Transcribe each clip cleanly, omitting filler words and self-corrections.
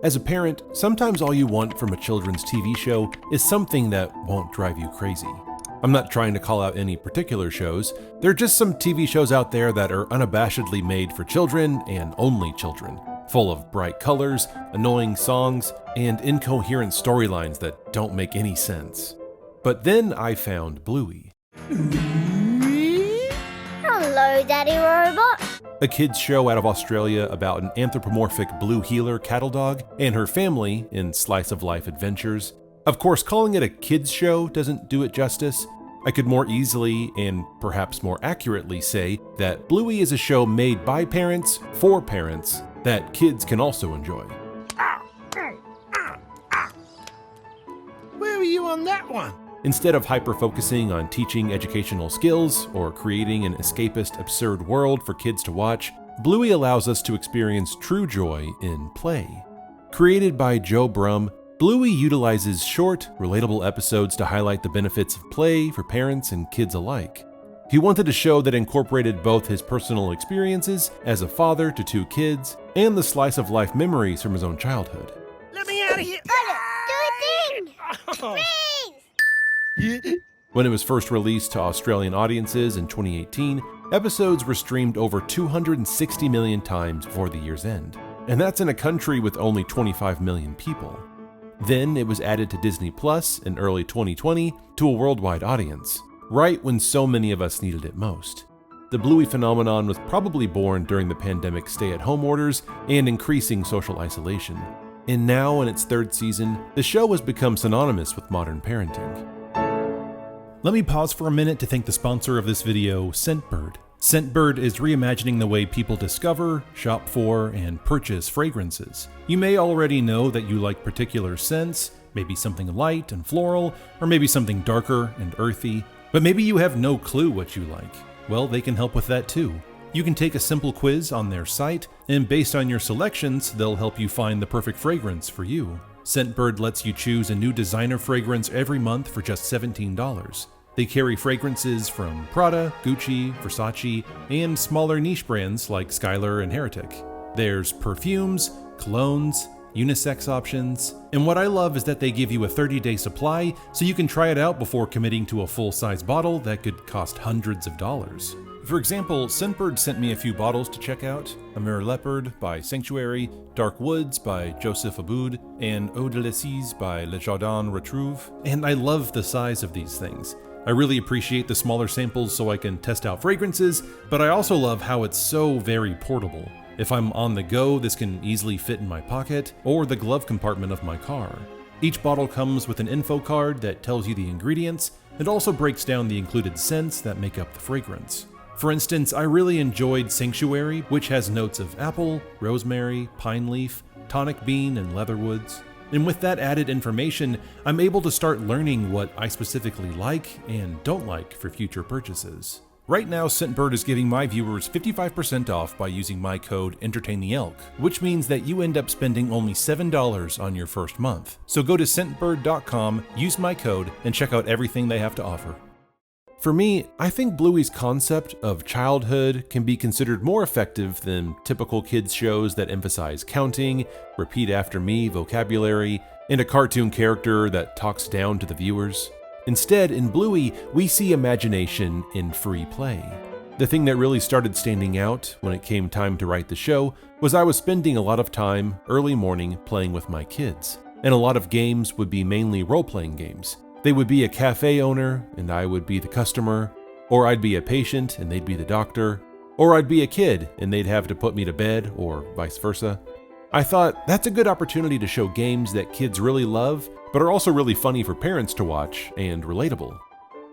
As a parent, sometimes all you want from a children's TV show is something that won't drive you crazy. I'm not trying to call out any particular shows, there are just some TV shows out there that are unabashedly made for children and only children, full of bright colors, annoying songs, and incoherent storylines that don't make any sense. But then I found Bluey. Hello, Daddy Robot. A kids show out of Australia about an anthropomorphic blue heeler cattle dog and her family in slice of life adventures. Of course, calling it a kids show doesn't do it justice. I could more easily and perhaps more accurately say that Bluey is a show made by parents for parents that kids can also enjoy. Where were you on that one? Instead of hyper-focusing on teaching educational skills or creating an escapist, absurd world for kids to watch, Bluey allows us to experience true joy in play. Created by Joe Brum, Bluey utilizes short, relatable episodes to highlight the benefits of play for parents and kids alike. He wanted a show that incorporated both his personal experiences as a father to 2 kids and the slice-of-life memories from his own childhood. Let me out of here! Do a thing! Oh. Please! When it was first released to Australian audiences in 2018, episodes were streamed over 260 million times before the year's end, and that's in a country with only 25 million people. Then it was added to Disney Plus in early 2020 to a worldwide audience, right when so many of us needed it most. The Bluey phenomenon was probably born during the pandemic stay-at-home orders and increasing social isolation. And now, in its 3rd season, the show has become synonymous with modern parenting. Let me pause for a minute to thank the sponsor of this video, Scentbird. Scentbird is reimagining the way people discover, shop for, and purchase fragrances. You may already know that you like particular scents, maybe something light and floral, or maybe something darker and earthy, but maybe you have no clue what you like. Well, they can help with that too. You can take a simple quiz on their site, and based on your selections, they'll help you find the perfect fragrance for you. Scentbird lets you choose a new designer fragrance every month for just $17. They carry fragrances from Prada, Gucci, Versace, and smaller niche brands like Skylar and Heretic. There's perfumes, colognes, unisex options, and what I love is that they give you a 30-day supply so you can try it out before committing to a full-size bottle that could cost hundreds of dollars. For example, Scentbird sent me a few bottles to check out: Amur Leopard by Sanctuary, Dark Woods by Joseph Aboud, and Eau de Lassie by Le Jardin Retrouve, and I love the size of these things. I really appreciate the smaller samples so I can test out fragrances, but I also love how it's so very portable. If I'm on the go, this can easily fit in my pocket or the glove compartment of my car. Each bottle comes with an info card that tells you the ingredients and also breaks down the included scents that make up the fragrance. For instance, I really enjoyed Sanctuary, which has notes of apple, rosemary, pine leaf, tonic bean, and leatherwoods. And with that added information, I'm able to start learning what I specifically like and don't like for future purchases. Right now, Scentbird is giving my viewers 55% off by using my code EntertainTheElk, which means that you end up spending only $7 on your first month. So go to Scentbird.com, use my code, and check out everything they have to offer. For me, I think Bluey's concept of childhood can be considered more effective than typical kids shows that emphasize counting, repeat after me vocabulary, and a cartoon character that talks down to the viewers. Instead, in Bluey, we see imagination in free play. The thing that really started standing out when it came time to write the show was I was spending a lot of time early morning playing with my kids, and a lot of games would be mainly role-playing games. They would be a cafe owner, and I would be the customer, or I'd be a patient, and they'd be the doctor, or I'd be a kid, and they'd have to put me to bed, or vice versa. I thought, that's a good opportunity to show games that kids really love, but are also really funny for parents to watch, and relatable.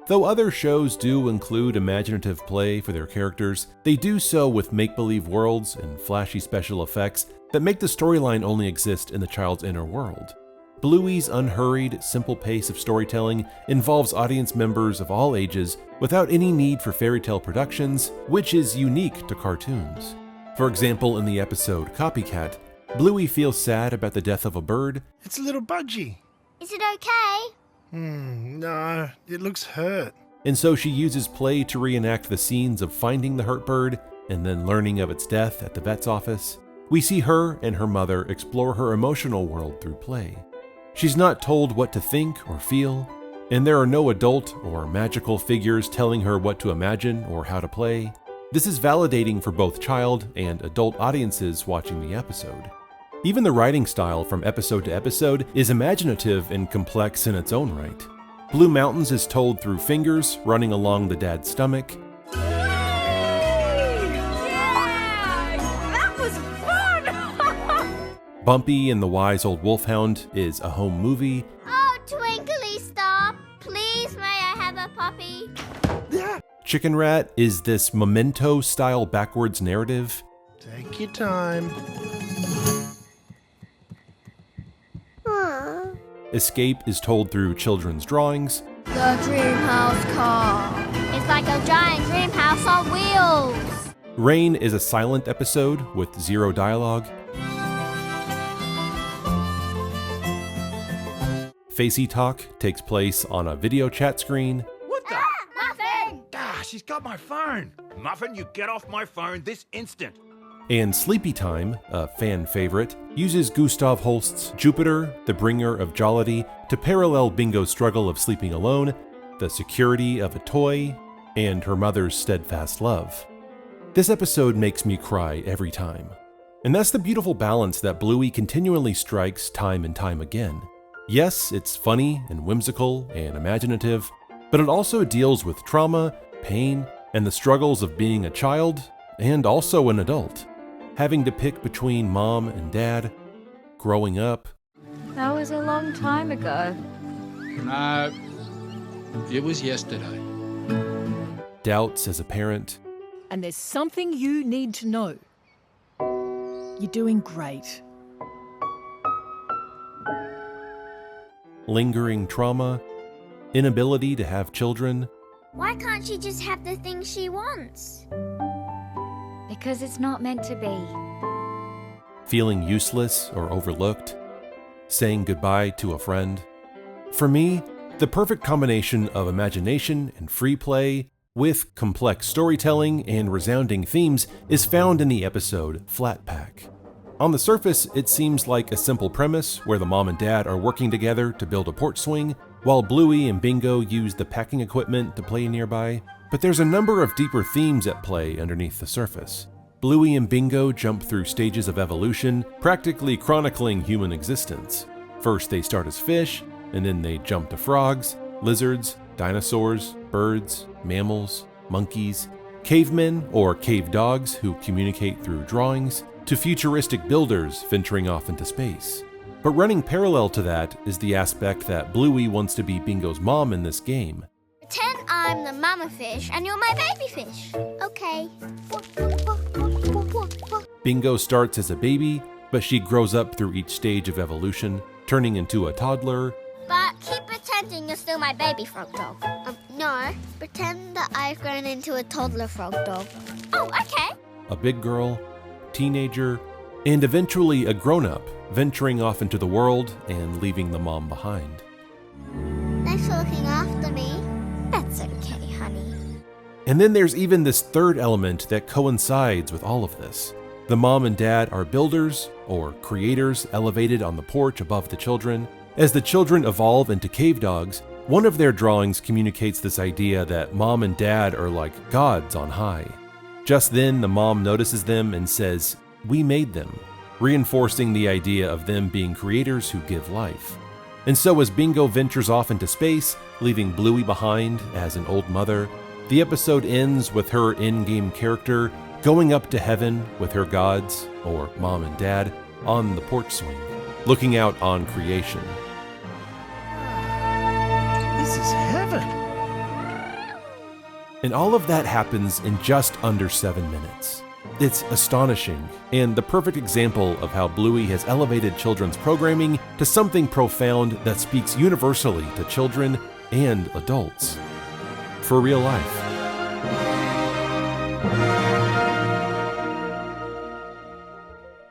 Though other shows do include imaginative play for their characters, they do so with make-believe worlds and flashy special effects that make the storyline only exist in the child's inner world. Bluey's unhurried, simple pace of storytelling involves audience members of all ages without any need for fairy tale productions, which is unique to cartoons. For example, in the episode Copycat, Bluey feels sad about the death of a bird. It's a little budgie. Is it okay? No, it looks hurt. And so she uses play to reenact the scenes of finding the hurt bird and then learning of its death at the vet's office. We see her and her mother explore her emotional world through play. She's not told what to think or feel, and there are no adult or magical figures telling her what to imagine or how to play. This is validating for both child and adult audiences watching the episode. Even the writing style from episode to episode is imaginative and complex in its own right. Blue Mountains is told through fingers running along the dad's stomach. That was fun! Bumpy and the Wise Old Wolfhound is a home movie. Oh, Twinkly Star, please may I have a puppy? Chicken Rat is this Memento-style backwards narrative. Take your time. Aww. Escape is told through children's drawings. The dream house car. It's like a giant dream house on wheels. Rain is a silent episode with zero dialogue. Facey Talk takes place on a video chat screen. What the? Muffin! Ah, she's got my phone. Muffin, you get off my phone this instant. And Sleepy Time, a fan favorite, uses Gustav Holst's Jupiter, the bringer of jollity, to parallel Bingo's struggle of sleeping alone, the security of a toy, and her mother's steadfast love. This episode makes me cry every time. And that's the beautiful balance that Bluey continually strikes time and time again. Yes, it's funny and whimsical and imaginative, but it also deals with trauma, pain, and the struggles of being a child and also an adult. Having to pick between mom and dad, growing up. That was a long time ago. It was yesterday. Doubts as a parent. And there's something you need to know. You're doing great. Lingering trauma, inability to have children, Why can't she just have the things she wants? Because it's not meant to be. feeling useless or overlooked, saying goodbye to a friend. For me, the perfect combination of imagination and free play with complex storytelling and resounding themes is found in the episode Flat Pack. On the surface, it seems like a simple premise where the mom and dad are working together to build a porch swing, while Bluey and Bingo use the packing equipment to play nearby. But there's a number of deeper themes at play underneath the surface. Bluey and Bingo jump through stages of evolution, practically chronicling human existence. First they start as fish, and then they jump to frogs, lizards, dinosaurs, birds, mammals, monkeys, cavemen or cave dogs who communicate through drawings, to futuristic builders venturing off into space. But running parallel to that is the aspect that Bluey wants to be Bingo's mom in this game. Pretend I'm the mama fish and you're my baby fish. Okay. Bingo starts as a baby, but she grows up through each stage of evolution, turning into a toddler. But keep pretending you're still my baby frog dog. No, pretend that I've grown into a toddler frog dog. Oh, okay. A big girl, teenager, and eventually a grown-up, venturing off into the world and leaving the mom behind. Thanks for looking after me. That's okay, honey. And then there's even this third element that coincides with all of this. The mom and dad are builders, or creators, elevated on the porch above the children. As the children evolve into cave dogs, one of their drawings communicates this idea that mom and dad are like gods on high. Just then, the mom notices them and says, "We made them," reinforcing the idea of them being creators who give life. And so as Bingo ventures off into space, leaving Bluey behind as an old mother, the episode ends with her in-game character going up to heaven with her gods, or mom and dad, on the porch swing, looking out on creation. This is heaven. And all of that happens in just under 7 minutes. It's astonishing, and the perfect example of how Bluey has elevated children's programming to something profound that speaks universally to children and adults. For real life.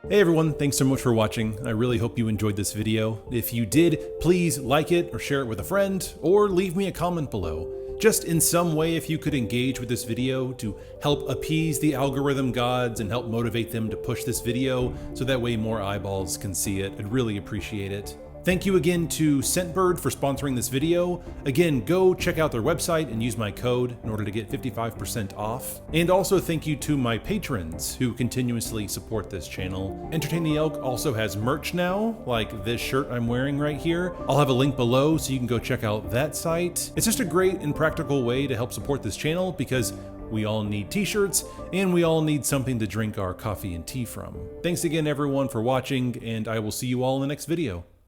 Hey everyone, thanks so much for watching. I really hope you enjoyed this video. If you did, please like it or share it with a friend, or leave me a comment below. Just in some way, if you could engage with this video to help appease the algorithm gods and help motivate them to push this video so that way more eyeballs can see it, I'd really appreciate it. Thank you again to Scentbird for sponsoring this video. Again, go check out their website and use my code in order to get 55% off. And also thank you to my patrons who continuously support this channel. Entertain the Elk also has merch now, like this shirt I'm wearing right here. I'll have a link below so you can go check out that site. It's just a great and practical way to help support this channel because we all need t-shirts, and we all need something to drink our coffee and tea from. Thanks again everyone for watching, and I will see you all in the next video.